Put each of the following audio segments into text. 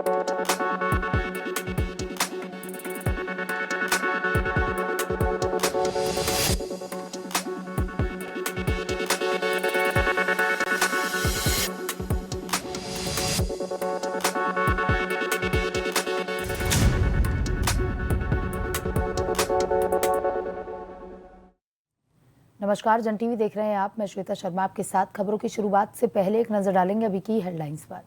नमस्कार, जन टीवी देख रहे हैं आप। मैं श्वेता शर्मा आपके साथ। खबरों की शुरुआत से पहले एक नजर डालेंगे अभी की हेडलाइंस पर।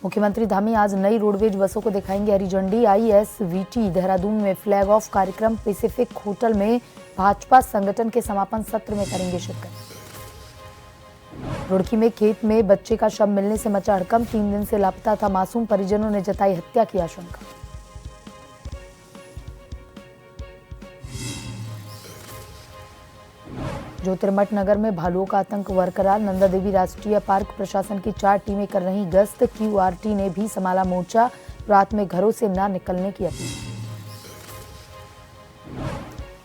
मुख्यमंत्री धामी आज नई रोडवेज बसों को दिखाएंगे हरी झंडी। ISVT देहरादून में फ्लैग ऑफ कार्यक्रम पैसिफिक होटल में भाजपा संगठन के समापन सत्र में करेंगे शिरकत। रुड़की में खेत में बच्चे का शव मिलने से मचा हड़कंप। 3 दिन से लापता था मासूम, परिजनों ने जताई हत्या की आशंका। ज्योतिर्मठ नगर में भालुओं का आतंक बरकरार। नंदा देवी राष्ट्रीय पार्क प्रशासन की 4 टीमें कर रही गश्त। QRT ने भी संभाला मोर्चा, रात में घरों से न निकलने की अपील।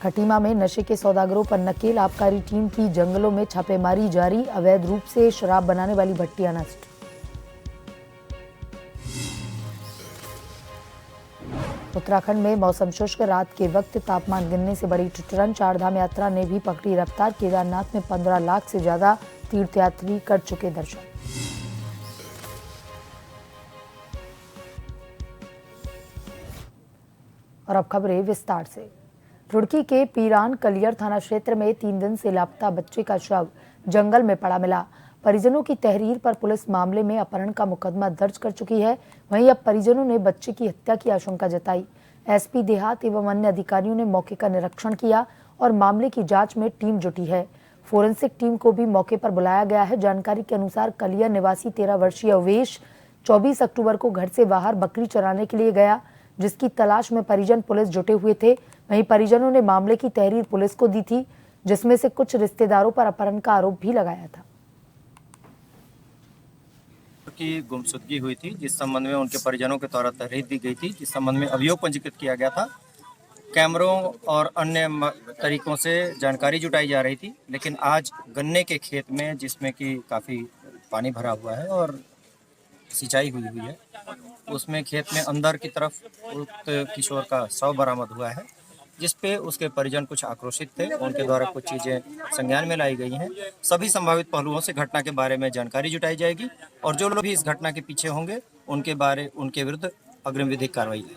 खटीमा में नशे के सौदागरों पर नकेल। आबकारी टीम की जंगलों में छापेमारी जारी। अवैध रूप से शराब बनाने वाली भट्टियां नष्ट। उत्तराखंड में मौसम शुष्क, रात के वक्त तापमान गिरने से बड़ी ठिठुरन। 4 धाम यात्रा ने भी पकड़ी रफ्तार। केदारनाथ में 15 लाख से ज्यादा तीर्थयात्री कर चुके दर्शन। और अब खबरें विस्तार से। रुड़की के पीरान कलियर थाना क्षेत्र में 3 दिन से लापता बच्चे का शव जंगल में पड़ा मिला। परिजनों की तहरीर पर पुलिस मामले में अपहरण का मुकदमा दर्ज कर चुकी है। वहीं अब परिजनों ने बच्चे की हत्या की आशंका जताई। SP देहात एवं अन्य अधिकारियों ने मौके का निरीक्षण किया और मामले की जांच में टीम जुटी है। फोरेंसिक टीम को भी मौके पर बुलाया गया है। जानकारी के अनुसार कलियर निवासी 13 वर्षीय अवेश 24 अक्टूबर को घर से बाहर बकरी चराने के लिए गया, जिसकी तलाश में परिजन पुलिस जुटे हुए थे। वहीं परिजनों ने मामले की तहरीर पुलिस को दी थी, जिसमें से कुछ रिश्तेदारों पर अपहरण का आरोप भी लगाया था। की गुमशुदगी हुई थी, जिस संबंध में उनके परिजनों के द्वारा तहरीर दी गई थी, जिस संबंध में अभियोग पंजीकृत किया गया था। कैमरों और अन्य तरीकों से जानकारी जुटाई जा रही थी, लेकिन आज गन्ने के खेत में, जिसमें कि काफ़ी पानी भरा हुआ है और सिंचाई हुई है, उसमें खेत में अंदर की तरफ उक्त किशोर का शव बरामद हुआ है, जिसपे उसके परिजन कुछ आक्रोशित थे। उनके द्वारा कुछ चीज़ें संज्ञान में लाई गई हैं। सभी संभावित पहलुओं से घटना के बारे में जानकारी जुटाई जाएगी और जो लोग भी इस घटना के पीछे होंगे उनके विरुद्ध अग्रिम विधिक कार्रवाई की।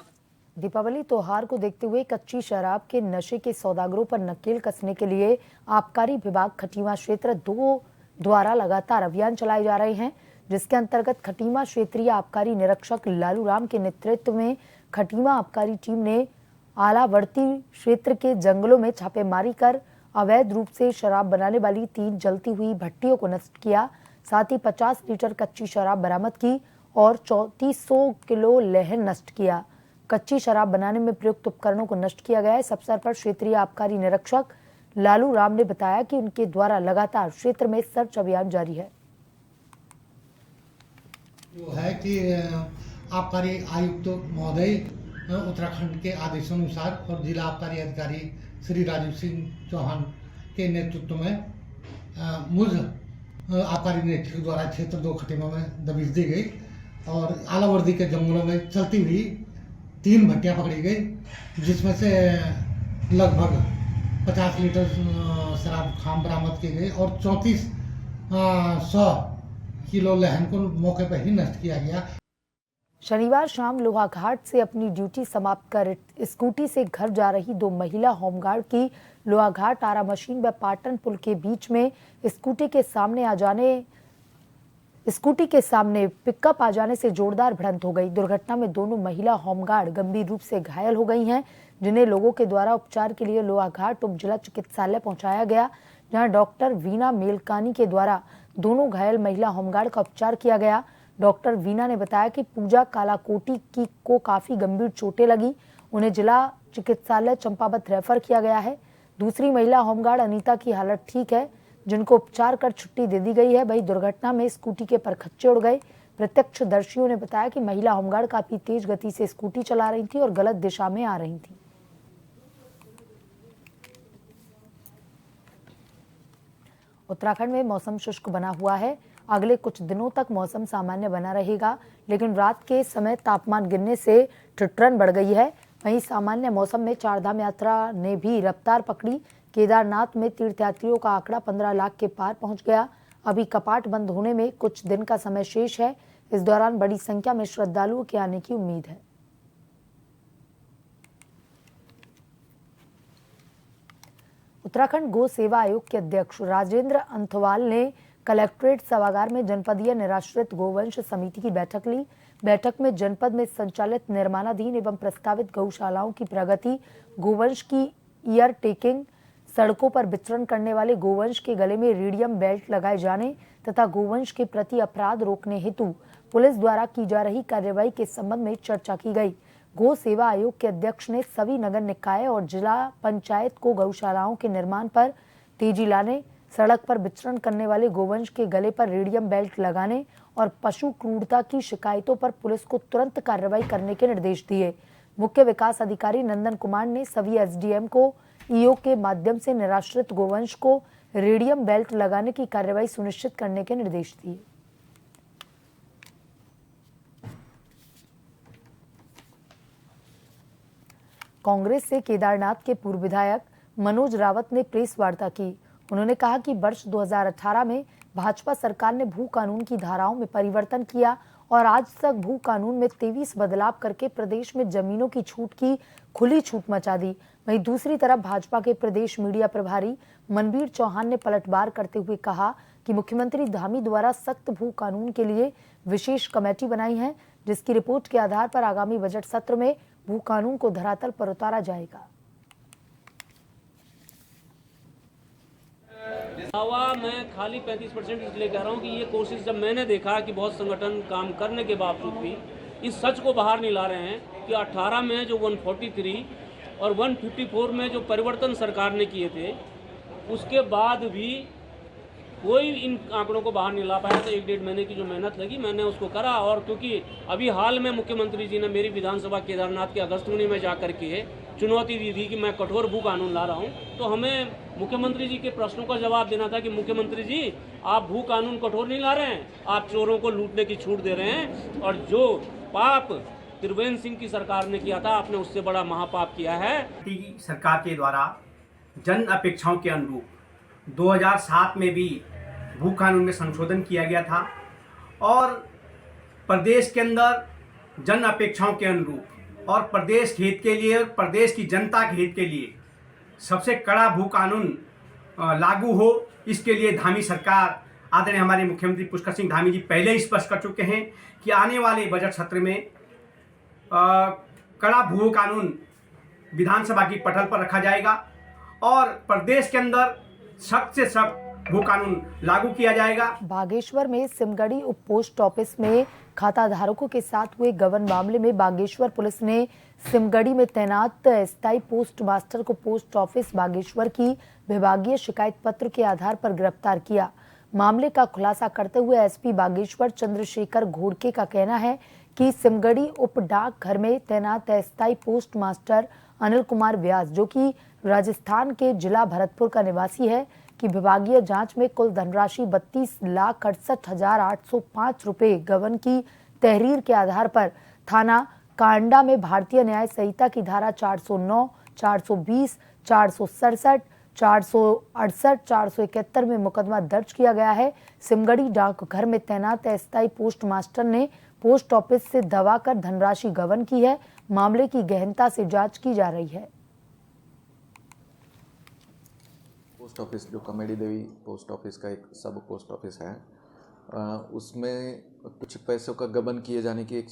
दीपावली त्योहार को देखते हुए कच्ची शराब के नशे के सौदागरों पर नकेल कसने के लिए आबकारी विभाग खटीमा क्षेत्र 2 द्वारा लगातार अभियान चलाए जा रहे हैं, जिसके अंतर्गत खटीमा क्षेत्रीय आबकारी निरीक्षक लालू राम के नेतृत्व में खटीमा आबकारी टीम ने आलावर्ती क्षेत्र के जंगलों में छापेमारी कर अवैध रूप से शराब बनाने वाली 3 जलती हुई भट्टियों को नष्ट किया। साथ ही 50 लीटर कच्ची शराब बरामद की और 3400 किलो लहन नष्ट किया। कच्ची शराब बनाने में प्रयुक्त उपकरणों को नष्ट किया गया है। इस अवसर पर क्षेत्रीय आबकारी निरीक्षक लालू राम ने बताया कि उनके द्वारा लगातार क्षेत्र में सर्च अभियान जारी है। जो है कि आबकारी आयुक्त महोदय उत्तराखंड के आदेशानुसार और जिला आबकारी अधिकारी श्री राजीव सिंह चौहान के नेतृत्व में मुझ आबकारी निरीक्षक द्वारा क्षेत्र 2 खटीमा में दबिश दी गई और आलावर्दी के जंगलों में चलती हुई 3 भट्टियां पकड़ी गई, जिसमें से लगभग 50 लीटर शराब खाम बरामद की गई और 3400 किलो लहन को मौके पर ही नष्ट किया गया। शनिवार शाम लोहाघाट से अपनी ड्यूटी समाप्त कर स्कूटी से घर जा रही 2 महिला होमगार्ड की लोहाघाट आरा मशीन व पाटन पुल के बीच में स्कूटी के सामने पिकअप आ जाने से जोरदार भिड़ंत हो गई। दुर्घटना में दोनों महिला होमगार्ड गंभीर रूप से घायल हो गई हैं, जिन्हें लोगों के द्वारा उपचार के लिए लोहाघाट उप जिला चिकित्सालय पहुंचाया गया, जहां डॉक्टर वीना मेलकानी के द्वारा दोनों घायल महिला होमगार्ड का उपचार किया गया। डॉक्टर वीना ने बताया कि पूजा कालाकोटी को काफी गंभीर चोटें लगी, उन्हें जिला चिकित्सालय चंपावत रेफर किया गया है। दूसरी महिला होमगार्ड अनीता की हालत ठीक है, जिनको उपचार कर छुट्टी दे दी गई है। वही दुर्घटना में स्कूटी के परखच्चे उड़ गए। प्रत्यक्षदर्शियों ने बताया कि महिला होमगार्ड काफी तेज गति से स्कूटी चला रही थी और गलत दिशा में आ रही थी। उत्तराखंड में मौसम शुष्क बना हुआ है अगले कुछ दिनों तक मौसम सामान्य बना रहेगा, लेकिन रात के समय तापमान गिरने से ठिठुरन बढ़ गई है। वहीं सामान्य मौसम में चारधाम यात्रा ने भी रफ्तार पकड़ी। केदारनाथ में तीर्थयात्रियों का आंकड़ा 15 लाख के पार पहुंच गया। अभी कपाट बंद होने में कुछ दिन का समय शेष है। इस दौरान बड़ी संख्या में श्रद्धालुओं के आने की उम्मीद है। उत्तराखंड गो सेवा आयोग के अध्यक्ष राजेंद्र अंथवाल ने कलेक्ट्रेट सभागार में जनपदीय निराश्रित गोवंश समिति की बैठक ली। बैठक में जनपद में संचालित निर्माणाधीन एवं प्रस्तावित गौशालाओं की प्रगति, गोवंश की ईयर टेकिंग, सड़कों पर विचरण करने वाले गोवंश के गले में रेडियम बेल्ट लगाए जाने तथा गोवंश के प्रति अपराध रोकने हेतु पुलिस द्वारा की जा रही कार्रवाई के संबंध में चर्चा की गई। गो सेवा आयोग के अध्यक्ष ने सभी नगर निकाय और जिला पंचायत को गौशालाओं के निर्माण पर तेजी लाने, सड़क पर विचरण करने वाले गोवंश के गले पर रेडियम बेल्ट लगाने और पशु क्रूरता की शिकायतों पर पुलिस को तुरंत कार्रवाई करने के निर्देश दिए। मुख्य विकास अधिकारी नंदन कुमार ने सभी एसडीएम को ईओ के माध्यम से निराश्रित गोवंश को रेडियम बेल्ट लगाने की कार्रवाई सुनिश्चित करने के निर्देश दिए। कांग्रेस से केदारनाथ के पूर्व विधायक मनोज रावत ने प्रेस वार्ता की। उन्होंने कहा कि वर्ष 2018 में भाजपा सरकार ने भू कानून की धाराओं में परिवर्तन किया और आज तक भू कानून में 23 बदलाव करके प्रदेश में जमीनों की छूट की खुली छूट मचा दी। वहीं दूसरी तरफ भाजपा के प्रदेश मीडिया प्रभारी मनवीर चौहान ने पलटवार करते हुए कहा कि मुख्यमंत्री धामी द्वारा सख्त भू कानून के लिए विशेष कमेटी बनाई है, जिसकी रिपोर्ट के आधार पर आगामी बजट सत्र में भू कानून को धरातल पर उतारा जाएगा। मैं खाली 35% इसलिए कह रहा हूँ कि ये कोशिश जब मैंने देखा कि बहुत संगठन काम करने के बावजूद भी इस सच को बाहर नहीं ला रहे हैं कि 18 में जो 143 और 154 में जो परिवर्तन सरकार ने किए थे उसके बाद भी कोई इन आंकड़ों को बाहर नहीं ला पाया। तो 1-1.5 महीने की जो मेहनत लगी मैंने उसको करा, और क्योंकि अभी हाल में मुख्यमंत्री जी ने मेरी विधानसभा केदारनाथ के अगस्तमुनि में जाकर के चुनौती दी थी कि मैं कठोर भू कानून ला रहा हूं, तो हमें मुख्यमंत्री जी के प्रश्नों का जवाब देना था कि मुख्यमंत्री जी आप भू कानून कठोर नहीं ला रहे हैं, आप चोरों को लूटने की छूट दे रहे हैं, और जो पाप त्रिवेंद्र सिंह की सरकार ने किया था आपने उससे बड़ा महापाप किया है। सरकार के द्वारा जन अपेक्षाओं के अनुरूप 2007 में भी भू कानून में संशोधन किया गया था और प्रदेश के अंदर जन अपेक्षाओं के अनुरूप और प्रदेश के हित के लिए और प्रदेश की जनता के हित के लिए सबसे कड़ा भू कानून लागू हो, इसके लिए धामी सरकार आदरणीय हमारे मुख्यमंत्री पुष्कर सिंह धामी जी पहले ही स्पष्ट कर चुके हैं कि आने वाले बजट सत्र में कड़ा भू कानून विधानसभा की पटल पर रखा जाएगा और प्रदेश के अंदर सख्त से सख्त भू कानून लागू किया जाएगा। बागेश्वर में सिमगड़ी उप पोस्ट ऑफिस में खाता धारकों के साथ हुए गबन मामले में बागेश्वर पुलिस ने सिमगड़ी में तैनात अस्थायी पोस्ट मास्टर को पोस्ट ऑफिस बागेश्वर की विभागीय शिकायत पत्र के आधार पर गिरफ्तार किया। मामले का खुलासा करते हुए एसपी बागेश्वर चंद्रशेखर घोड़के का कहना है कि सिमगड़ी उप डाक घर में तैनात अस्थायी पोस्ट मास्टर अनिल कुमार व्यास, जो कि राजस्थान के जिला भरतपुर का निवासी है, कि विभागीय जांच में कुल धनराशि 32,68,805 रुपए गबन की तहरीर के आधार पर थाना कांडा में भारतीय न्याय संहिता की धारा 409, 420, 467, 468, 471 में मुकदमा दर्ज किया गया है। सिमगड़ी डाकघर में तैनात अस्थायी पोस्ट मास्टर ने पोस्ट ऑफिस से दबाकर धनराशि गबन की है। मामले की गहनता से जांच की जा रही है। पोस्ट ऑफिस जो कमेडी देवी पोस्ट ऑफिस का एक सब पोस्ट ऑफिस है, उसमें कुछ पैसों का गबन किए जाने की एक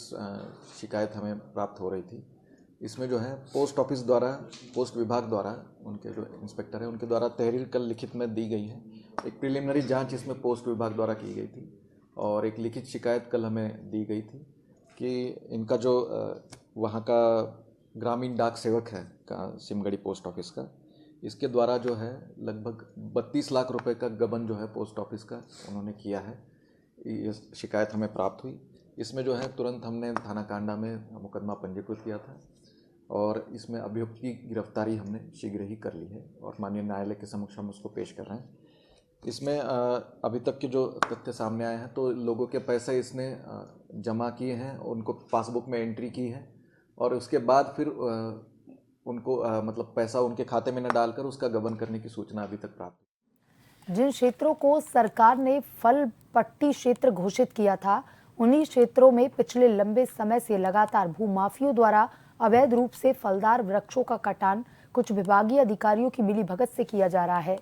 शिकायत हमें प्राप्त हो रही थी। इसमें जो है पोस्ट ऑफिस द्वारा, पोस्ट विभाग द्वारा, उनके जो इंस्पेक्टर हैं उनके द्वारा तहरीर कल लिखित में दी गई है। एक प्रिलिमिनरी जांच इसमें पोस्ट विभाग द्वारा की गई थी और एक लिखित शिकायत कल हमें दी गई थी कि इनका जो वहाँ का ग्रामीण डाक सेवक है सिमगड़ी पोस्ट ऑफिस का, इसके द्वारा जो है लगभग 32 लाख रुपए का गबन जो है पोस्ट ऑफिस का उन्होंने किया है। ये शिकायत हमें प्राप्त हुई। इसमें जो है तुरंत हमने थाना कांडा में मुकदमा पंजीकृत किया था और इसमें अभियुक्त की गिरफ्तारी हमने शीघ्र ही कर ली है और माननीय न्यायालय के समक्ष हम उसको पेश कर रहे हैं। इसमें अभी तक के जो तथ्य सामने आए हैं तो लोगों के पैसे इसने जमा किए हैं, उनको पासबुक में एंट्री की है और उसके बाद फिर उनको मतलब पैसा उनके खाते में न डालकर उसका गबन करने की सूचना अभी तक प्राप्त। जिन क्षेत्रों को सरकार ने फल पट्टी क्षेत्र घोषित किया था, उन्हीं क्षेत्रों में पिछले लंबे समय से लगातार भूमाफियों द्वारा अवैध रूप से फलदार वृक्षों का कटान कुछ विभागीय अधिकारियों की मिलीभगत से किया जा रहा है।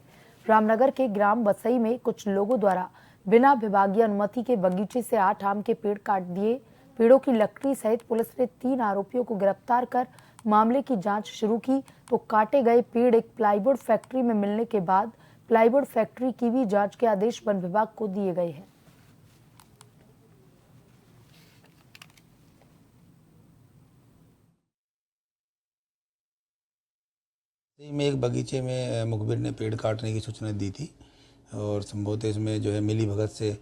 रामनगर के ग्राम बसई में कुछ लोगों द्वारा बिना विभागीय अनुमति के बगीचे से 8 आम के पेड़ काट दिए। पेड़ों की लकड़ी सहित पुलिस ने 3 आरोपियों को गिरफ्तार कर मामले की जांच शुरू की तो काटे गए पेड़ एक प्लाईवुड फैक्ट्री में मिलने के बाद प्लाईवुड फैक्ट्री की भी जांच के आदेश वन विभाग को दिए गए हैं। में एक बगीचे में मुखबिर ने पेड़ काटने की सूचना दी थी और संभवतः इसमें जो है मिली भगत से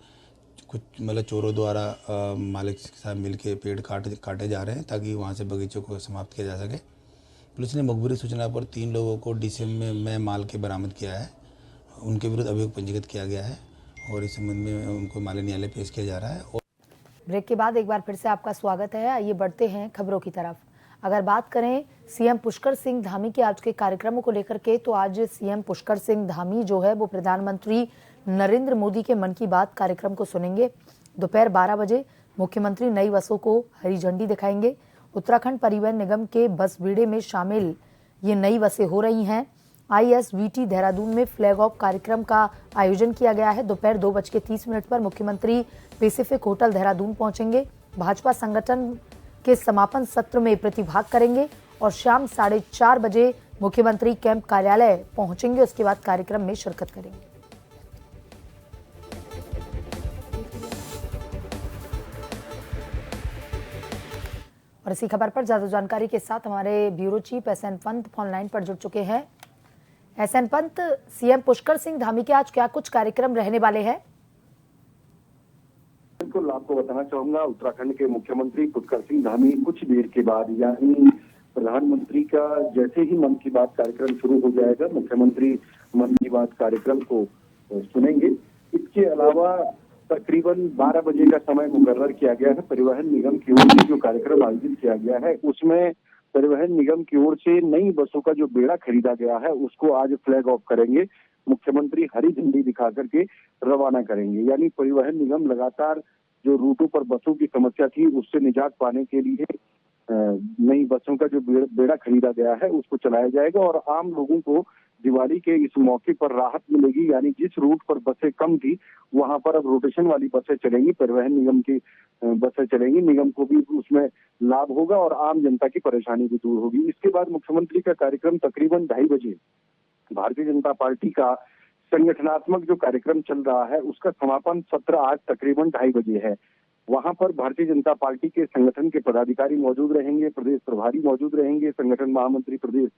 कुछ मतलब चोरों द्वारा मालिक के साथ मिलके पेड़ काटे जा रहे हैं ताकि वहां से बगीचों को समाप्त किया जा सके। पुलिस ने मुखबिरी सूचना पर 3 लोगों को डीसीएम में माल के बरामद किया है। उनके विरुद्ध अभियोग पंजीकृत किया गया है और इस संबंध में उनको मामले न्यायालय पेश किया जा रहा है। ब्रेक के बाद एक बार फिर से आपका स्वागत है। आइए बढ़ते हैं खबरों की तरफ। अगर बात करें सीएम पुष्कर सिंह धामी के आज के कार्यक्रमों को लेकर के, तो आज सीएम पुष्कर सिंह धामी जो है वो प्रधानमंत्री नरेंद्र मोदी के मन की बात कार्यक्रम को सुनेंगे। दोपहर 12 बजे मुख्यमंत्री नई बसों को हरी झंडी दिखाएंगे। उत्तराखंड परिवहन निगम के बस बेड़े में शामिल ये नई बसें हो रही हैं। ISVT देहरादून में फ्लैग ऑफ कार्यक्रम का आयोजन किया गया है। दोपहर 2:30 पर मुख्यमंत्री पैसिफिक होटल देहरादून पहुंचेंगे। भाजपा संगठन के समापन सत्र में प्रतिभाग करेंगे और शाम 4:30 बजे मुख्यमंत्री कैंप कार्यालय पहुंचेंगे। उसके बाद कार्यक्रम में शिरकत करेंगे। और इसी खबर पर ज्यादा जानकारी के साथ हमारे bureau chief SN Pant phone line पर जुड़ चुके हैं। SN पंत, सीएम पुष्कर सिंह धामी के आज क्या कुछ कार्यक्रम रहने वाले हैं? बिल्कुल, आपको बताना चाहूंगा, उत्तराखंड के मुख्यमंत्री पुष्कर सिंह धामी कुछ देर के बाद यानी प्रधानमंत्री का जैसे ही मन की बात कार्यक्रम शुरू हो जाएगा, मुख्यमंत्री मन की बात कार्यक्रम को सुनेंगे। इसके अलावा तकरीबन 12 बजे का समय मुकर्रर किया गया है। परिवहन निगम की ओर से जो कार्यक्रम आयोजित किया गया है उसमें परिवहन निगम की ओर से नई बसों का जो बेड़ा खरीदा गया है उसको आज फ्लैग ऑफ करेंगे। मुख्यमंत्री हरी झंडी दिखा करके रवाना करेंगे। यानी परिवहन निगम लगातार जो रूटों पर बसों की समस्या थी उससे निजात पाने के लिए नई बसों का जो बेड़ा खरीदा गया है उसको चलाया जाएगा और आम लोगों को दिवाली के इस मौके पर राहत मिलेगी। यानी जिस रूट पर बसें कम थी वहां पर अब रोटेशन वाली बसें चलेंगी, परिवहन निगम की बसें चलेंगी। निगम को भी उसमें लाभ होगा और आम जनता की परेशानी भी दूर होगी। इसके बाद मुख्यमंत्री का कार्यक्रम तकरीबन 2:30 बजे भारतीय जनता पार्टी का संगठनात्मक जो कार्यक्रम चल रहा है उसका समापन सत्र आज तकरीबन 2:30 बजे है। वहां पर भारतीय जनता पार्टी के संगठन के पदाधिकारी मौजूद रहेंगे, प्रदेश प्रभारी मौजूद रहेंगे, संगठन महामंत्री प्रदेश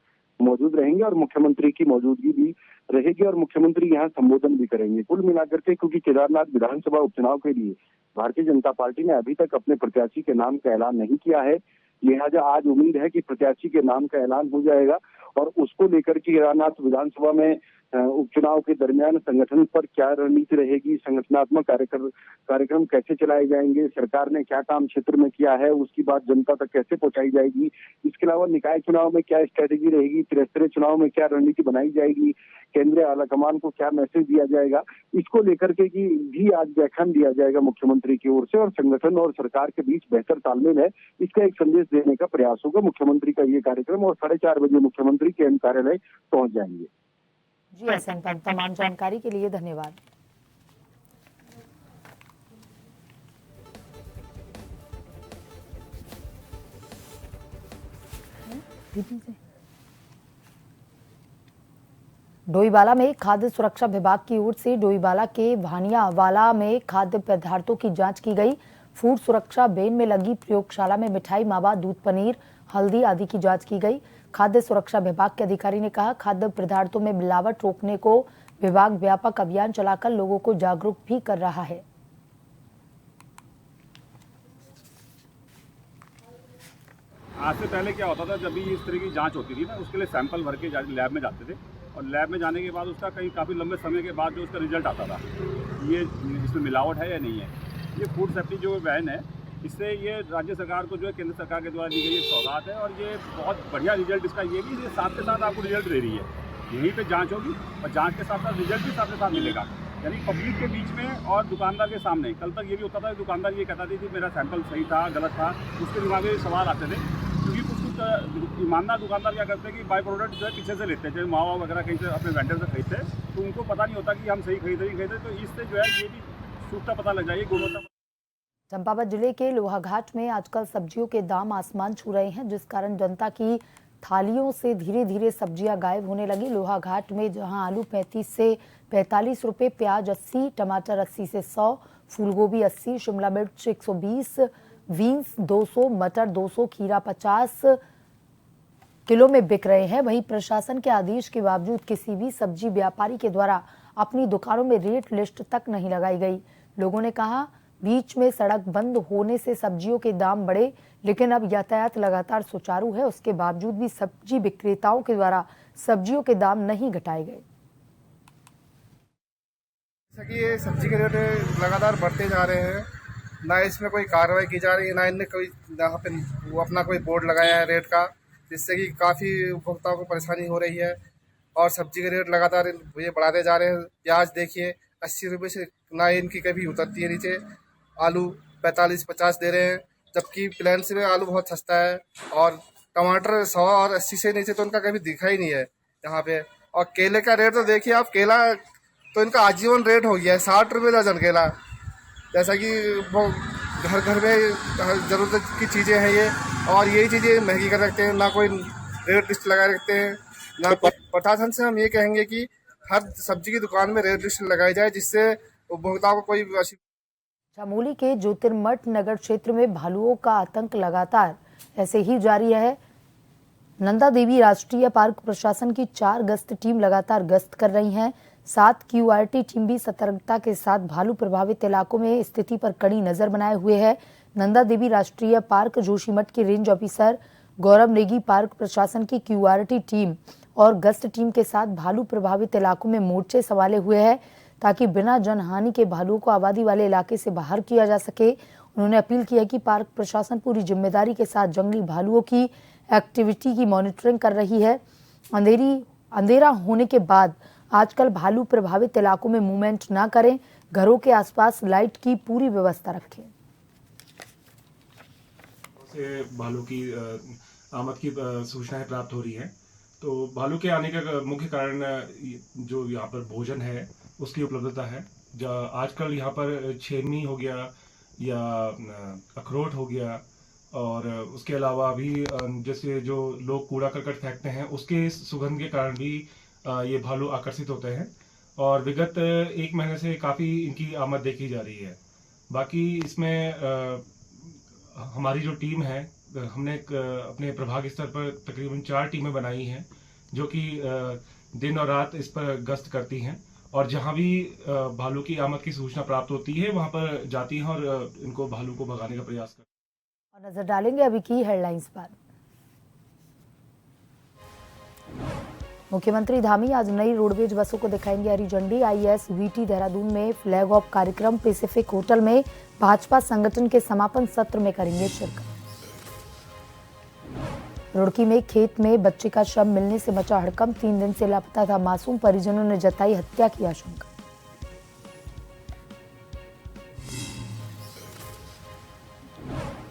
मौजूद रहेंगे और मुख्यमंत्री की मौजूदगी भी रहेगी और मुख्यमंत्री यहाँ संबोधन भी करेंगे। कुल मिलाकर के क्योंकि केदारनाथ विधानसभा उपचुनाव के लिए भारतीय जनता पार्टी ने अभी तक अपने प्रत्याशी के नाम का ऐलान नहीं किया है, लिहाजा आज उम्मीद है कि प्रत्याशी के नाम का ऐलान हो जाएगा और उसको लेकर के केदारनाथ विधानसभा में उपचुनाव के दरमियान संगठन पर क्या रणनीति रहेगी, संगठनात्मक कार्यक्रम कैसे चलाए जाएंगे, सरकार ने क्या काम क्षेत्र में किया है उसकी बात जनता तक कैसे पहुंचाई जाएगी, इसके अलावा निकाय चुनाव में क्या स्ट्रेटेजी रहेगी, त्रिस्तरीय चुनाव में क्या रणनीति बनाई जाएगी, केंद्रीय आलाकमान को क्या मैसेज दिया जाएगा, इसको लेकर के भी आज व्याख्यान दिया जाएगा मुख्यमंत्री की ओर से और संगठन और सरकार के बीच बेहतर तालमेल है इसका एक संदेश देने का प्रयास होगा मुख्यमंत्री का ये कार्यक्रम। और 4:30 बजे मुख्यमंत्री कैंप कार्यालय पहुंच जाएंगे। जी SN पंत, तमाम जानकारी के लिए धन्यवाद। डोईवाला में खाद्य सुरक्षा विभाग की ओर से डोईवाला के भानियावाला में खाद्य पदार्थों की जांच की गई। फूड सुरक्षा बेन में लगी प्रयोगशाला में मिठाई, मावा, दूध, पनीर, हल्दी आदि की जांच की गई। खाद्य सुरक्षा विभाग के अधिकारी ने कहा, खाद्य पदार्थों में मिलावट रोकने को विभाग व्यापक अभियान चलाकर लोगों को जागरूक भी कर रहा है। आज से पहले क्या होता था, जब भी इस तरह की जांच होती थी ना, उसके लिए सैंपल भर के लैब में जाते थे और लैब में जाने के बाद उसका कहीं काफ़ी लंबे समय के बाद जो उसका रिजल्ट आता था ये इसमें मिलावट है या नहीं है। ये फूड सेफ्टी जो वैन है, इससे ये राज्य सरकार को जो है केंद्र सरकार के द्वारा दी गई एक सौगात है और ये बहुत बढ़िया रिजल्ट इसका ये भी, ये साथ के साथ आपको रिजल्ट दे रही है। यहीं पे जांच होगी और जांच के साथ साथ रिजल्ट भी साथ के साथ मिलेगा, यानी पब्लिक के बीच में और दुकानदार के सामने। कल तक ये भी होता था कि दुकानदार ये कहता थी कि मेरा सैंपल सही था गलत था, उसके दिमाग में सवाल आते थे, क्योंकि कुछ ईमानदार दुकानदार क्या करते हैं कि बाय प्रोडक्ट जो है पीछे से लेते हैं, जैसे मावा वगैरह कहीं से अपने वेंडर से खरीदते हैं, तो उनको पता नहीं होता कि हम सही खरीदे नहीं खरीदे, तो इससे जो है ये भी सूखता पता लग जाएगी गुणवत्ता। चंपावत जिले के लोहाघाट में आजकल सब्जियों के दाम आसमान छू रहे हैं, जिस कारण जनता की थालियों से धीरे धीरे सब्जियां गायब होने लगी। लोहाघाट में जहां आलू 35 से 45 रुपए, प्याज 80, टमाटर 80 से 100, फूलगोभी 80, शिमला मिर्च 120, बीन्स 200, मटर 200, खीरा 50 किलो में बिक रहे हैं। वहीं प्रशासन के आदेश के बावजूद किसी भी सब्जी व्यापारी के द्वारा अपनी दुकानों में रेट लिस्ट तक नहीं लगाई गई। लोगों ने कहा, बीच में सड़क बंद होने से सब्जियों के दाम बढ़े, लेकिन अब यातायात लगातार सुचारू है, उसके बावजूद भी सब्जी विक्रेताओं के द्वारा सब्जियों के दाम नहीं घटाए गए। जैसा कि ये सब्जी के रेट लगातार बढ़ते जा रहे हैं, ना इसमें कोई कार्रवाई की जा रही है, ना इनने कोई यहाँ पे वो अपना कोई बोर्ड लगाया है रेट का, जिससे कि काफ़ी उपभोक्ताओं को परेशानी हो रही है। और सब्जी के रेट लगातार ये बढ़ाते जा रहे हैं। प्याज देखिए 80 रुपये से ना इनकी कभी उतरती है नीचे, आलू 45-50 दे रहे हैं, जबकि प्लेन से आलू बहुत सस्ता है। और टमाटर 100 और 80 से नीचे तो उनका कभी दिखा ही नहीं है यहाँ पे। और केले का रेट तो देखिए आप, केला तो इनका आजीवन रेट हो गया है, 60 रुपये दर्जन केला। जैसा कि वो घर घर में ज़रूरत की चीज़ें हैं ये, और यही चीज़ें महंगी कर रखते हैं, ना कोई रेट लिस्ट लगा रखते हैं ना। प्रशासन से हम ये कहेंगे कि हर सब्जी की दुकान में रेट लिस्ट लगाई जाए, जिससे उपभोक्ताओं को कोई। चमोली के ज्योतिर्मठ नगर क्षेत्र में भालुओं का आतंक लगातार ऐसे ही जारी है। नंदा देवी राष्ट्रीय पार्क प्रशासन की 4 गश्त टीम लगातार गश्त कर रही हैं। 7 QRT टीम भी सतर्कता के साथ भालू प्रभावित इलाकों में स्थिति पर कड़ी नजर बनाए हुए है। नंदा देवी राष्ट्रीय पार्क जोशीमठ के रेंज ऑफिसर गौरव नेगी पार्क प्रशासन की QRT टीम और गश्त टीम के साथ भालू प्रभावित इलाकों में मोर्चे संभाले हुए हैं, ताकि बिना जनहानि के भालुओं को आबादी वाले इलाके से बाहर किया जा सके। उन्होंने अपील की है कि पार्क प्रशासन पूरी जिम्मेदारी के साथ जंगली भालुओं की एक्टिविटी की मॉनिटरिंग कर रही है। अंधेरा होने के बाद आजकल भालू प्रभावित इलाकों में मूवमेंट ना करें, घरों के आसपास लाइट की पूरी व्यवस्था रखें। भालू की आमद की सूचनाएं प्राप्त हो रही हैं, तो भालू के आने का मुख्य कारण जो यहाँ पर भोजन है उसकी उपलब्धता है। आजकल यहाँ पर छेमी हो गया या अखरोट हो गया, और उसके अलावा भी जैसे जो लोग कूड़ा करकट फेंकते हैं उसके सुगंध के कारण भी ये भालू आकर्षित होते हैं, और विगत 1 महीने से काफ़ी इनकी आमद देखी जा रही है। बाकी इसमें हमारी जो टीम है, हमने अपने प्रभाग स्तर पर तकरीबन 4 टीमें बनाई हैं, जो कि दिन और रात इस पर गश्त करती हैं, और जहां भी भालू की आमद की सूचना प्राप्त होती है वहां पर जाती हैं और इनको भालू को भगाने का प्रयास करती हैं। और नजर डालेंगे अभी की हेडलाइंस पर। मुख्यमंत्री धामी आज नई रोडवेज बसों को दिखाएंगे हरी झंडी। ISVT देहरादून में फ्लैग ऑफ कार्यक्रम पैसिफिक होटल में भाजपा संगठन के समापन सत्र में करेंगे शिरकत। रुड़की में खेत में बच्चे का शव मिलने से मचा हड़कंप। 3 दिन से लापता था मासूम, परिजनों ने जताई हत्या की आशंका।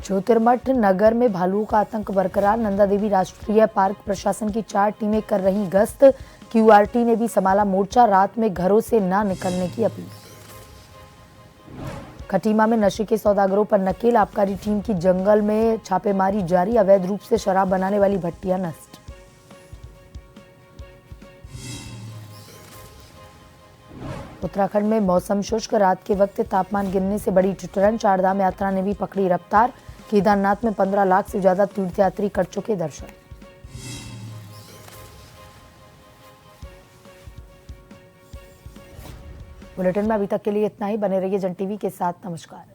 ज्योतिर्मठ नगर में भालुओं का आतंक बरकरार। नंदा देवी राष्ट्रीय पार्क प्रशासन की 4 टीमें कर रही गश्त। QRT ने भी संभाला मोर्चा, रात में घरों से ना निकलने की अपील। खटीमा में नशे के सौदागरों पर नकेल। आबकारी टीम की जंगल में छापेमारी जारी। अवैध रूप से शराब बनाने वाली भट्टियां नष्ट। उत्तराखंड में मौसम शुष्क, रात के वक्त तापमान गिरने से बड़ी ठिठुरन। चारधाम यात्रा ने भी पकड़ी रफ्तार। केदारनाथ में 15 लाख से ज्यादा तीर्थयात्री कर चुके दर्शन। बुलेटिन में अभी तक के लिए इतना ही। बने रहिए जन टीवी के साथ। नमस्कार।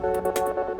है।